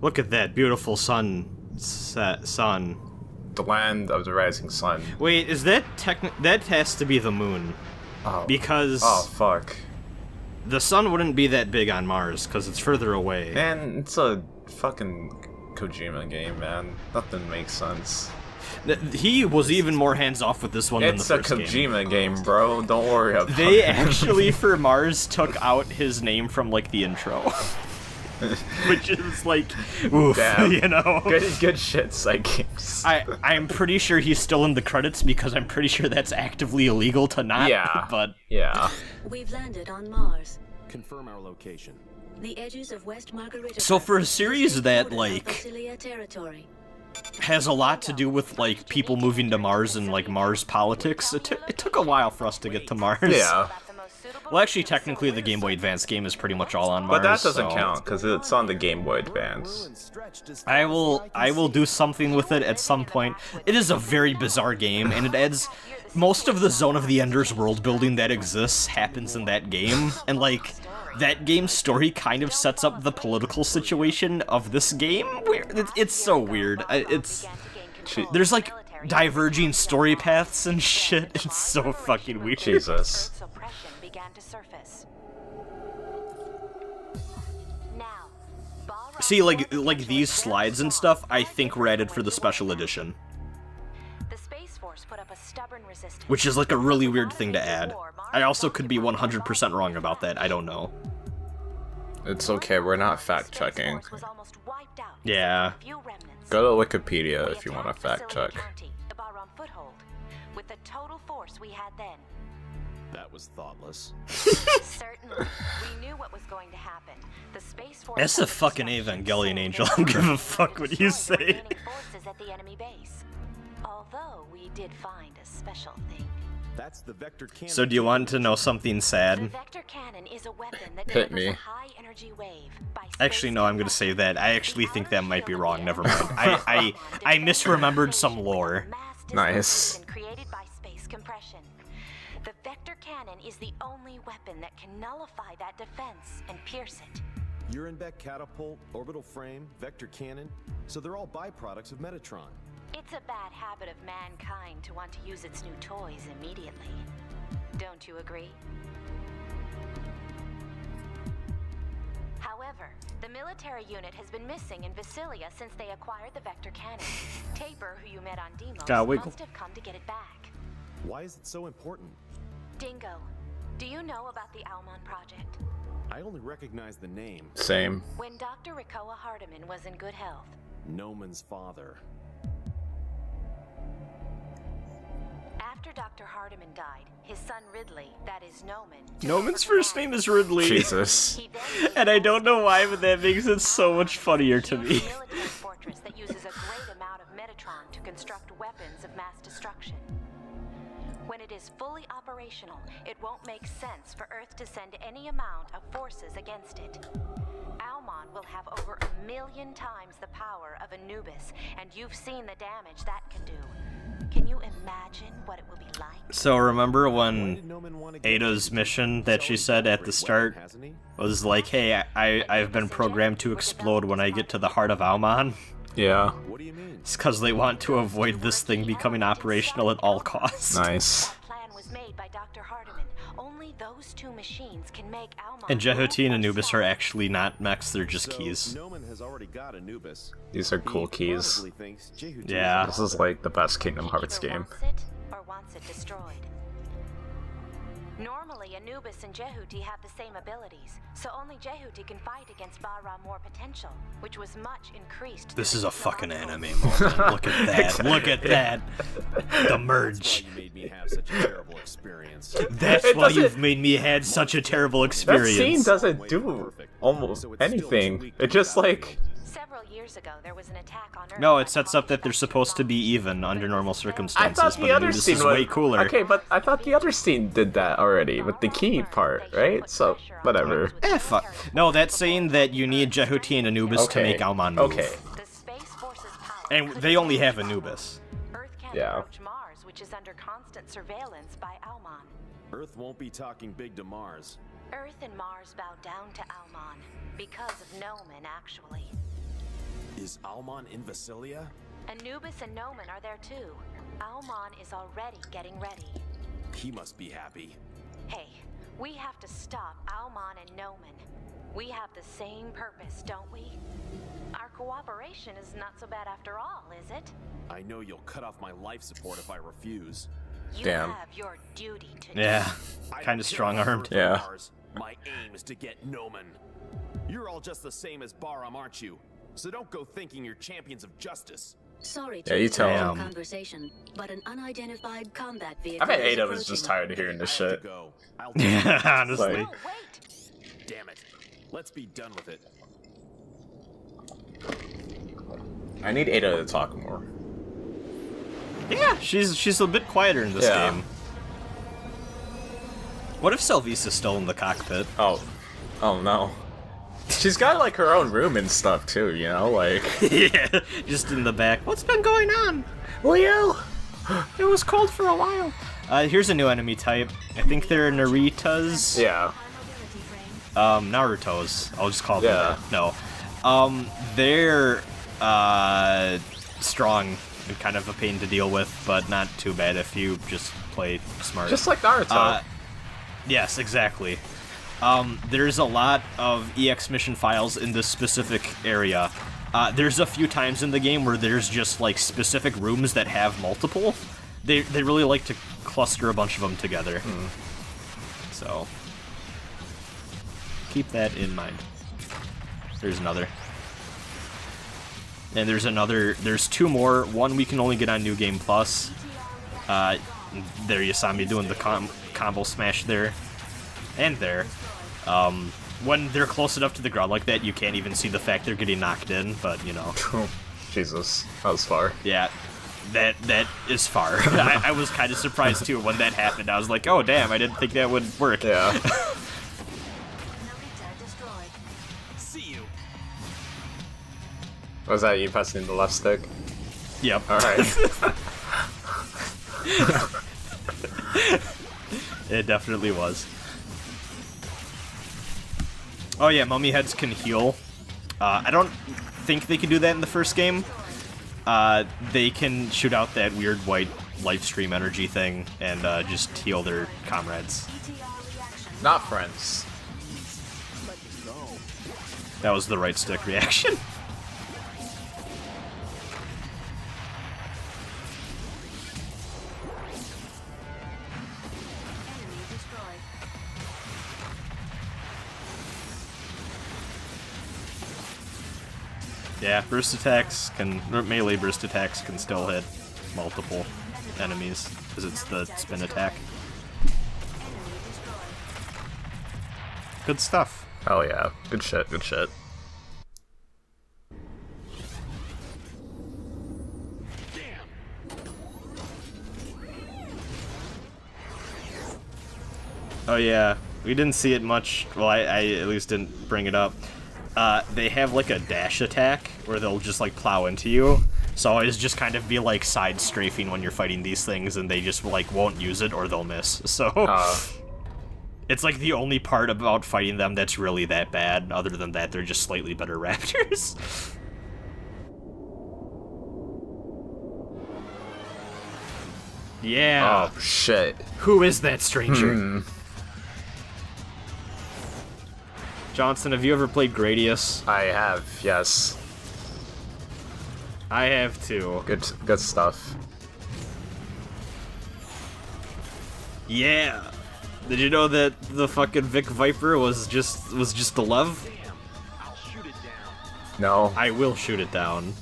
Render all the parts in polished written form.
Look at that beautiful sun. The land of the rising sun. Wait, is that that has to be the moon. Oh. Because... Oh, fuck. The sun wouldn't be that big on Mars, because it's further away. Man, it's a fucking Kojima game, man. Nothing makes sense. He was even more hands-off with this one than the first game. It's a Kojima game, bro. Don't worry about it. They actually, for Mars, took out his name from, like, the intro. Which is, like, oof, damn. You know? Good shit, Psychics. I'm pretty sure he's still in the credits, because I'm pretty sure that's actively illegal to not, yeah. But... Yeah. We've landed on Mars. Confirm our location. The edges of West Margarita. So for a series that, like... territory. has a lot to do with, like, people moving to Mars and, like, Mars politics. It took a while for us to get to Mars. Yeah. Well, actually, technically, the Game Boy Advance game is pretty much all on Mars. But that doesn't so... count, because it's on the Game Boy Advance. I will do something with it at some point. It is a very bizarre game, and it adds... Most of the Zone of the Enders world building that exists happens in that game, and, like... That game's story kind of sets up the political situation of this game. Where it's so weird. There's like diverging story paths and shit. It's so fucking weird. Jesus. See, like these slides and stuff, I think were added for the special edition. Which is like a really weird thing to add. I also could be 100% wrong about that, I don't know. It's okay, we're not fact-checking. Yeah. Go to Wikipedia if you want to fact-check. That was thoughtless. Certainly. We knew what was going to happen. The Space Force... That's a fucking Evangelion angel. I don't give a fuck what you say. At the enemy base. Although we did find a special thing. That's the vector cannon. So do you want to know something sad? The vector cannon is a weapon that Hit delivers me. a high energy wave by Actually, no, I'm gonna say that. I actually think that might be wrong. Never mind. I misremembered some lore. Nice. Created by space compression. The vector cannon is the only weapon that can nullify that defense and pierce it. Urenbeck catapult, orbital frame, vector cannon. So they're all byproducts of Metatron. It's a bad habit of mankind to want to use its new toys immediately. Don't you agree? However, the military unit has been missing in Vasilia since they acquired the vector cannon. Taper, who you met on Deimos, must have come to get it back. Why is it so important? Dingo, do you know about the Almon project? I only recognize the name. Same. When Dr. Rikoa Hardiman was in good health. Noman's father. After Dr. Hardiman died, his son Ridley, that is Noman... Noman's first name is Ridley. Jesus. And I don't know why, but that makes it so much funnier to me. ...military fortress that uses a great amount of Metatron to construct weapons of mass destruction. When it is fully operational, it won't make sense for Earth to send any amount of forces against it. Almon will have over 1 million times the power of Anubis, and you've seen the damage that can do. Can you imagine what it will be like? So remember when Ada's mission that she said at the start was like, hey, I've been programmed to explode when I get to the heart of Almon? Yeah. What do you mean? It's because they want to avoid this thing becoming operational at all costs. Nice. That plan was made by Dr. Hardiman. Only those two machines can make Almon... And Jehuti and Anubis are actually not mechs, they're just keys. Noman has already got Anubis. These are cool keys. Probably thinks Jehuti Yeah. This is like the best Kingdom Hearts game. Wants it or wants it destroyed. Normally, Anubis and Jehuti have the same abilities, so only Jehuti can fight against Bahram War potential, which was much increased. This is a fucking anime moment. Look at that. Look at that. The merge. You made me have such a terrible experience. That's why you've made me had such a terrible That experience. scene doesn't do almost anything. It just like... Several years ago, there was an attack on Earth. No, it sets up that they're supposed to be even under normal I circumstances, thought the but other Anubis scene is was way cooler. Okay, but I thought the other scene did that already with the key part, right? So whatever. Fuck. No, that's saying that you need Jehuti and Anubis to make Almon move. Okay. The Space Force's power And could they only have be Anubis. Earth can't Yeah. approach Mars, which is under constant surveillance by Almon. Earth won't be talking big to Mars. Earth and Mars bow down to Almon because of Noman, actually. Is Almon in Vasilia? Anubis and Noman are there too. Almon is already getting ready. He must be happy. Hey, we have to stop Almon and Noman. We have the same purpose, don't we? Our cooperation is not so bad after all, is it? I know you'll cut off my life support if I refuse. You Damn. have your duty to do. Yeah, I kind don't of care strong-armed. if Yeah. Mars. My aim is to get Noman. You're all just the same as Baram, aren't you? So don't go thinking you're champions of justice. Sorry Yeah, to you tell interrupt him. the conversation, but an unidentified combat vehicle I bet is Ada was just approaching. tired of hearing this I have shit. to go. I'll Yeah, honestly. Like- Oh, wait! Damn it. Let's be done with it. I need Ada to talk more. Yeah, she's a bit quieter in this Yeah. game. What if Selvisa's still in the cockpit? Oh no. She's got like her own room and stuff too, you know, like. Yeah, just in the back. What's been going on? Leo. It was cold for a while. Here's a new enemy type. I think they're Naritas. Yeah. Naruto's. I'll just call them Yeah. that. No. They're strong and kind of a pain to deal with, but not too bad if you just play smart. Just like Naruto. Yes, exactly. There's a lot of EX mission files in this specific area. There's a few times in the game where there's just like specific rooms that have multiple. They really like to cluster a bunch of them together. So keep that in mind. There's another. And there's two more. One we can only get on New Game Plus. There you saw me doing the combo smash there. And there. When they're close enough to the ground like that, you can't even see the fact they're getting knocked in, but you know. Jesus, that was far. Yeah, that is far. I was kind of surprised too when that happened. I was like, oh damn, I didn't think that would work. Yeah. See you. Was that you pressing the left stick? Yep. Alright. It definitely was. Oh yeah, mummy heads can heal. I don't think they can do that in the first game. They can shoot out that weird white life stream energy thing and just heal their comrades. Not friends. That was the right stick reaction. Yeah, burst attacks melee burst attacks can still hit multiple enemies, because it's the spin attack. Good stuff. Oh yeah, good shit, good shit. Oh yeah, we didn't see it much. Well, I at least didn't bring it up. They have like a dash attack where they'll just like plow into you. So always just kind of be like side strafing when you're fighting these things, and they just like won't use it or they'll miss. So it's like the only part about fighting them that's really that bad. Other than that, they're just slightly better raptors. Yeah. Oh shit. Who is that stranger? Johnson, have you ever played Gradius? I have, yes. I have too. Good stuff. Yeah. Did you know that the fucking Vic Viper was just the love? No. I will shoot it down.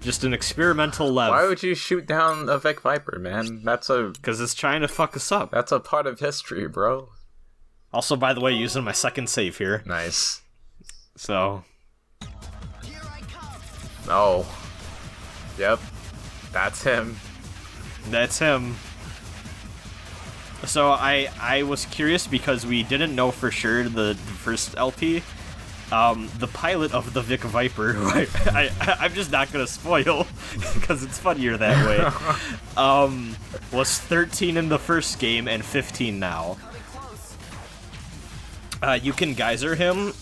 Just an experimental lev. Why would you shoot down a Vic Viper, man? That's a Because it's trying to fuck us up. part of history, bro. Also, by the way, using my second save here. Nice. So, Oh. Yep. That's him. that's him. So I was curious because we didn't know for sure the first LP. The pilot of the Vic Viper, who I'm just not gonna spoil because it's funnier that way, was 13 in the first game and 15 now. You can geyser him.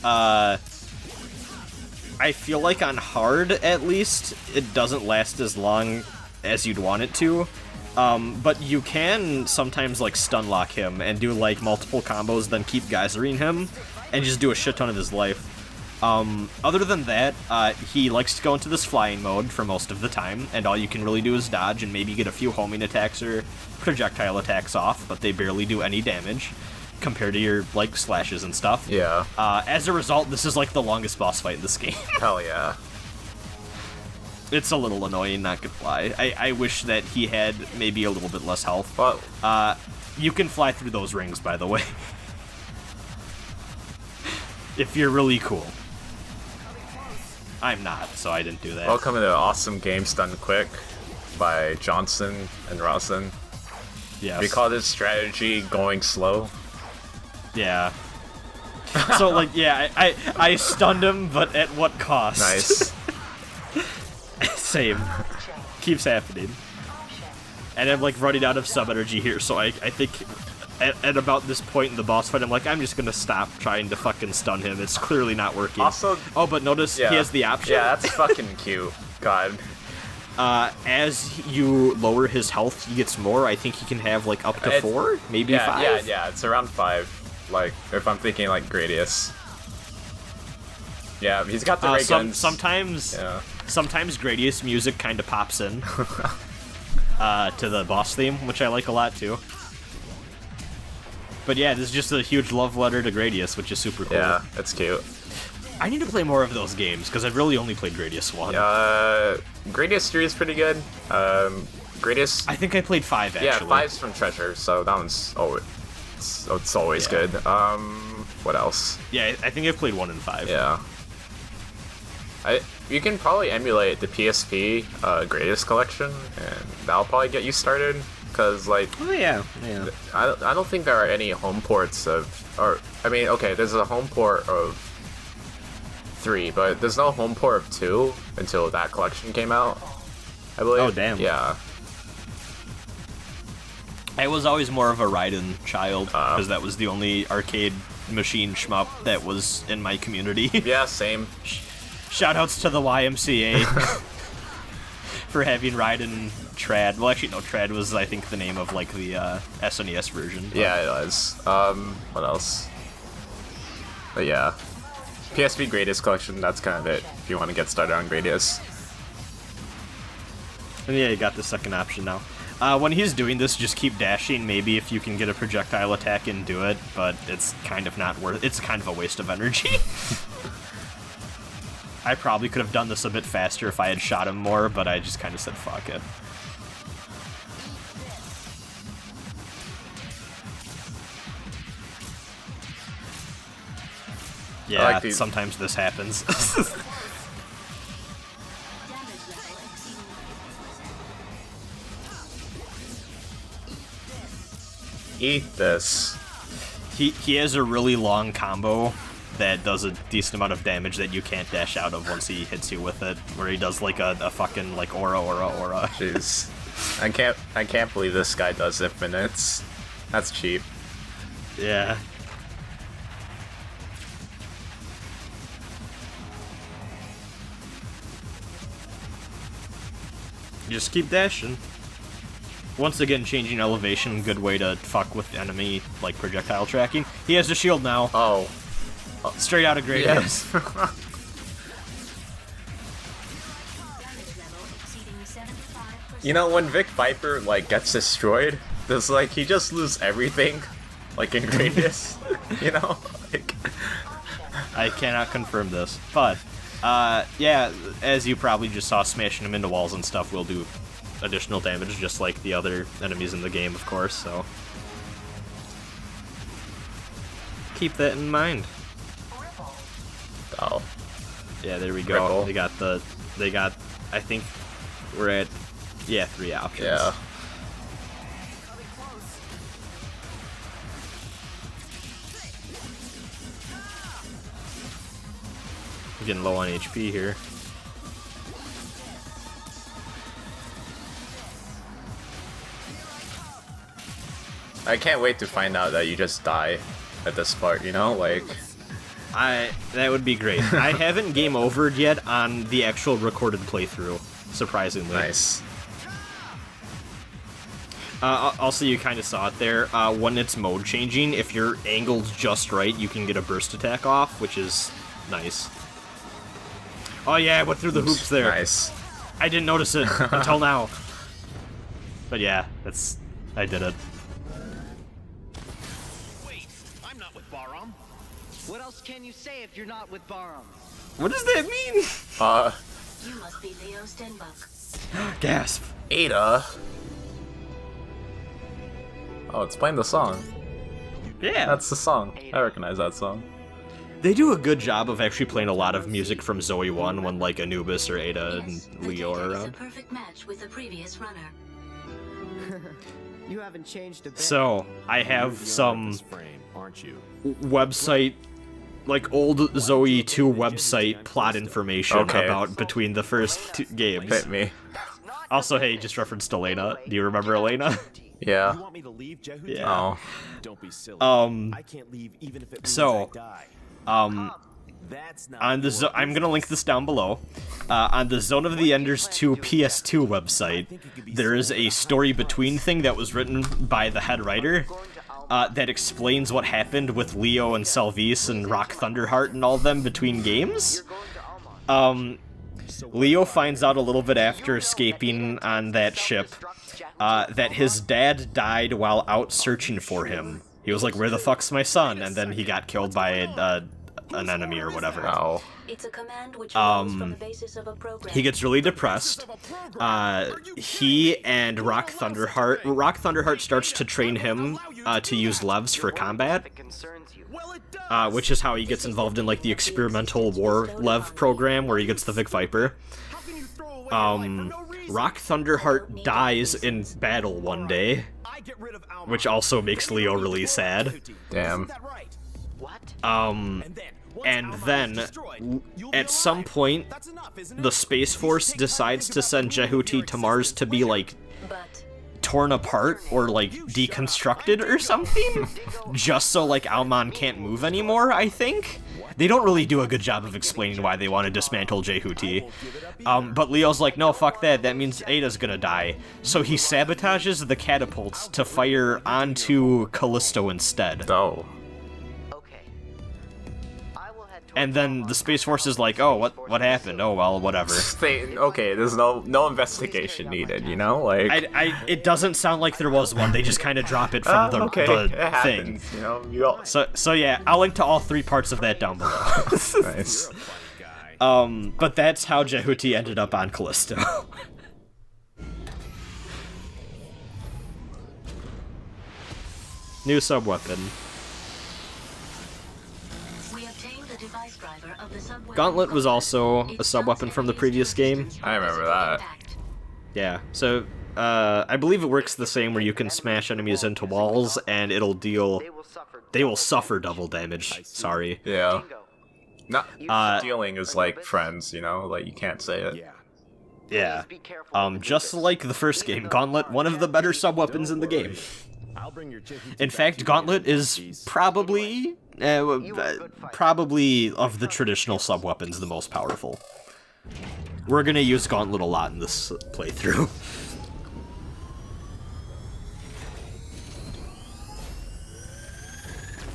I feel like on hard, at least, it doesn't last as long as you'd want it to. But you can sometimes, like, stun lock him and do, like, multiple combos, then keep geysering him, and just do a shit ton of his life. Other than that, he likes to go into this flying mode for most of the time, and all you can really do is dodge and maybe get a few homing attacks or projectile attacks off, but they barely do any damage compared to your, like, slashes and stuff. Yeah. As a result, this is, like, the longest boss fight in this game. Hell yeah. It's a little annoying, not gonna lie. I wish that he had maybe a little bit less health. Well, You can fly through those rings, by the way. If you're really cool. I'm not, so I didn't do that. welcome to the awesome game Stun Quick by Johnson and Rawson. Yes. We call this strategy going slow. Yeah. So, like, yeah, I stunned him, but at what cost? Nice. Same. Keeps happening. And I'm, like, running out of sub-energy here, so I think at about this point in the boss fight, I'm like, I'm just gonna stop trying to fucking stun him. It's clearly not working. Also, oh, but notice yeah. he has the option. Yeah, that's fucking cute. God. As you lower his health, he gets more. I think he can have, like, up to 4, maybe yeah, 5. Yeah, it's around 5. Like, if I'm thinking, like, Gradius. Yeah, he's got the ray guns. Sometimes Gradius music kind of pops in to the boss theme, which I like a lot, too. But yeah, this is just a huge love letter to Gradius, which is super cool. Yeah, it's cute. I need to play more of those games, because I've really only played Gradius 1. Gradius 3 is pretty good. Gradius... I think I played 5, actually. Yeah, 5's from Treasure, so that one's it's always good. What else? Yeah, I think I played 1 and 5. Yeah. You can probably emulate the PSP Gradius collection, and that'll probably get you started. Because, like, Oh, yeah. I don't think there are any home ports of, or I mean, okay, there's a home port of 3, but there's no home port of 2 until that collection came out, I believe. Oh, damn. Yeah. I was always more of a Raiden child, because that was the only arcade machine shmup that was in my community. Yeah, same. Shoutouts to the YMCA for having Raiden Trad. Well, actually, no, Trad was, I think, the name of, like, the SNES version. But... Yeah, it was. What else? But yeah. PSP Gradius collection, that's kind of it, if you want to get started on Gradius. And yeah, you got the second option now. When he's doing this, just keep dashing, maybe if you can get a projectile attack and do it, but it's kind of not worth it. It's kind of a waste of energy. I probably could have done this a bit faster if I had shot him more, but I just kind of said fuck it. Yeah, like sometimes this happens. Eat this. He has a really long combo that does a decent amount of damage that you can't dash out of once he hits you with it, where he does like a fucking like aura. Jeez. I can't believe this guy does infinites. That's cheap. Yeah. Just keep dashing. Once again, changing elevation, good way to fuck with enemy, like, projectile tracking. He has a shield now. Oh. Straight out of Gradius. Yes. You know, when Vic Viper, like, gets destroyed, there's, like, he just loses everything, like, in Gradius, you know? Like... I cannot confirm this, but, yeah, as you probably just saw, smashing him into walls and stuff will do additional damage, just like the other enemies in the game, of course, so... keep that in mind. Oh. Yeah, there we go. Ripple. They got, I think, we're at, yeah, 3 options. Yeah. I'm getting low on HP here. I can't wait to find out that you just die at this part, you know? Like... That would be great. I haven't game overed yet on the actual recorded playthrough, surprisingly. Nice. Also, you kind of saw it there. When it's mode changing, if you're angled just right, you can get a burst attack off, which is nice. Oh yeah, I went through the hoops there. Nice. I didn't notice it until now. But yeah, I did it. Wait, I'm not with Baram. What else can you say if you're not with Baram? What does that mean? You must be Leo Stenbuck. Gasp. Ada. Oh, it's playing the song. Yeah. That's the song. I recognize that song. They do a good job of actually playing a lot of music from ZoE 1 when like Anubis or Ada Yes, and the Leo are ticket is a around. perfect match with the previous runner. You haven't changed a bit. So, I have You're some this frame, aren't you? website, like old ZoE 2 website plot information Okay. about between the first two games. Hit me. Also, hey, just referenced Elena. Do you remember Elena? Yeah. You want me to leave, Jehu? Yeah. Oh. Don't be silly. Um, I can't leave even if it means so, I die. That's not on the I'm gonna link this down below. On the Zone of the Enders 2 PS2 website, there is a story between thing that was written by the head writer that explains what happened with Leo and Salvis and Rock Thunderheart and all them between games. Leo finds out a little bit after escaping on that ship that his dad died while out searching for him. He was like, "Where the fuck's my son?" And then he got killed by an enemy or whatever. Oh. It's a command which rolls from the basis of a program. He gets really depressed. He and Rock Thunderheart starts to train him to use levs for combat, which is how he gets involved in like the experimental war lev program where he gets the Vic Viper. Rock Thunderheart dies in battle one day, which also makes Leo really sad. Damn. And then, at some point, the Space Force decides to send Jehuti to Mars to be, like, But torn apart or, like, deconstructed or something? Just so, like, Almon can't move anymore, I think? They don't really do a good job of explaining why they want to dismantle Jehuti. But Leo's like, no, fuck that, that means Ada's gonna die. So he sabotages the catapults to fire onto Callisto instead. Oh. And then the Space Force is like, oh, what happened? Oh, well, whatever. Okay, there's no investigation needed, you know? Like, It doesn't sound like there was one. They just kind of drop it from the okay, the it thing. happens, you know? You all... So yeah, I'll link to all 3 parts of that down below. Nice. But that's how Jehuti ended up on Callisto. New sub-weapon. we obtained the device driver of the sub-weapon Gauntlet was also It a sub-weapon from the previous game. I remember that. Yeah, so, I believe it works the same where you can smash enemies into walls and it'll deal... They will suffer double damage, sorry. Yeah. Not dealing is like friends, you know? Like, you can't say it. Yeah. Yeah. Just like the first game, Gauntlet, one of the better sub-weapons in the game. I'll bring your Jehu In fact, Gauntlet is probably of the traditional sub-weapons the most powerful. We're gonna use Gauntlet a lot in this playthrough.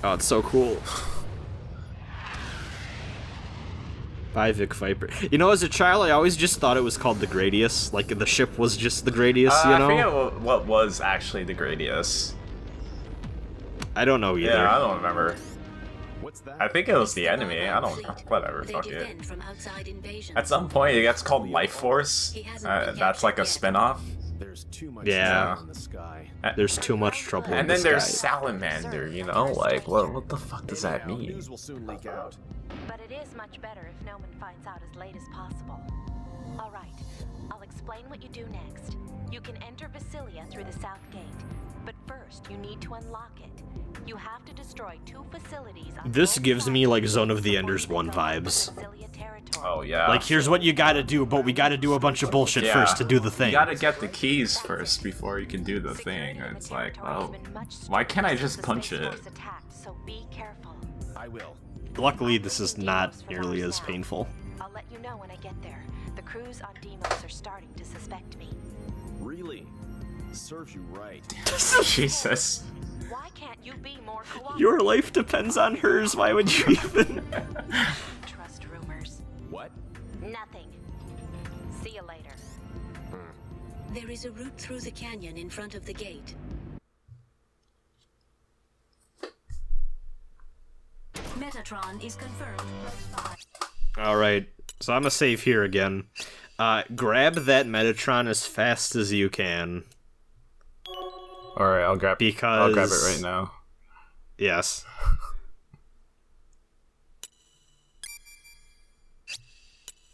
Oh, it's so cool. Bye, Vic Viper. You know, as a child, I always just thought it was called the Gradius. Like, the ship was just the Gradius, you know? I forget what was actually the Gradius. I don't know either. Yeah, I don't remember. What's that? I think it was the enemy. I don't know. Whatever, They fuck it. defend from outside invasion. At some point, it gets called Life Force. That's like a spin-off. There's too much Yeah. trouble in the sky. There's too much trouble in And the then there's sky. Salamander, you know? Like, what the fuck does that mean? News will soon leak out. But it is much better if no one finds out as late as possible. All right, I'll explain what you do next. You can enter Basilia through the south gate, but first you need to unlock it. You have to destroy 2 facilities on This both gives me, sides like, of Zone the of the Enders 1 Basilia vibes. territory. Oh, yeah. Like, here's what you gotta do, but we gotta do a bunch of bullshit Yeah. first to do the thing. You gotta get the keys first before you can do the thing. It's like, oh, why can't I just punch it? Attacked, so be careful. I will. luckily, this is not nearly as painful. I'll let you know when I get there. The crews on Deimos are starting to suspect me. Really? Serves you right. Jesus. Why can't you be more cooperative? Your life depends on hers, why would you even... Trust rumors. What? Nothing. See you later. There is a route through the canyon in front of the gate. Metatron is confirmed. Alright, so I'm gonna save here again. Grab that Metatron as fast as you can. Alright, I'll grab it right now. Yes.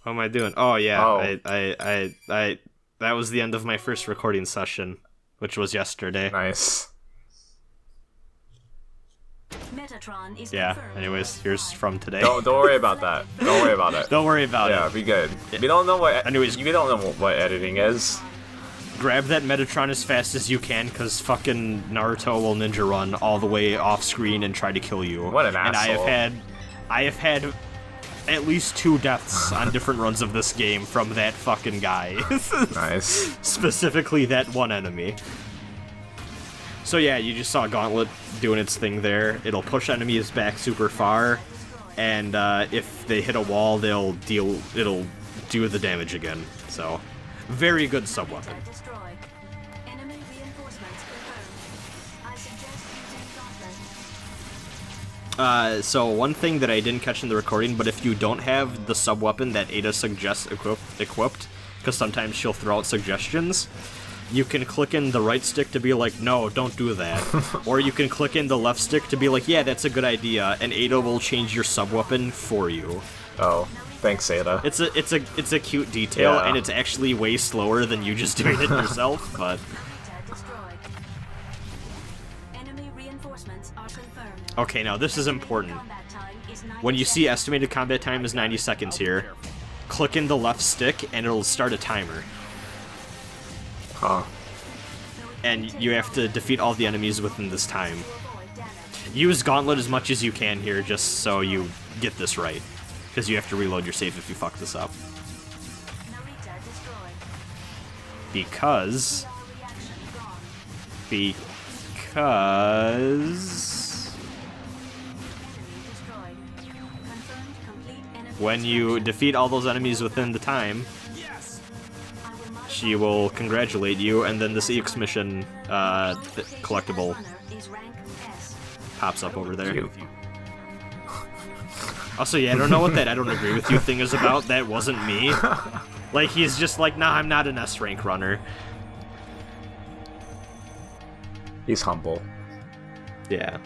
What am I doing? Oh yeah, Oh. I that was the end of my first recording session, which was yesterday. Nice. Metatron is Yeah, confirmed. anyways, here's from today. Don't worry about that. Don't worry about it. Don't worry about Yeah, it. be good. We don't know what. Anyways. we don't know what editing is. Grab that Metatron as fast as you can, because fucking Naruto will ninja run all the way off screen and try to kill you. What an and asshole. I have had at least 2 deaths on different runs of this game from that fucking guy. Nice. Specifically that one enemy. So yeah, you just saw Gauntlet doing its thing there. It'll push enemies back super far, and if they hit a wall, it'll do the damage again. So, very good sub-weapon. Destroyed. Enemy reinforcements confirmed. I suggest using Gauntlet. So one thing that I didn't catch in the recording, but if you don't have the sub-weapon that Ada suggests equipped, because sometimes she'll throw out suggestions, you can click in the right stick to be like, no, don't do that. Or you can click in the left stick to be like, yeah, that's a good idea, and Ada will change your sub-weapon for you. Oh, thanks, Ada. It's a cute detail, Yeah. and it's actually way slower than you just doing it yourself, but... Destroyed. Enemy reinforcements are confirmed. Okay, now this is important. Combat time is 90 When you see seconds. estimated combat time is 90 seconds here, click in the left stick, and it'll start a timer. Huh. And you have to defeat all the enemies within this time. Avoid damage. Use Gauntlet as much as you can here, just so you get this right. Because you have to reload your save if you fuck this up. Narita destroyed. Because... Reaction gone. Because... Enemy destroyed. Confirmed complete enemy when you defeat all those enemies within the time, Yes! I will mark she will congratulate you, and then this EX mission collectible runner is rank S. pops up over there. Cute. Also, yeah, I don't know what that I don't agree with you thing is about. That wasn't me. Like, he's just like, nah, I'm not an S rank runner. He's humble. Yeah.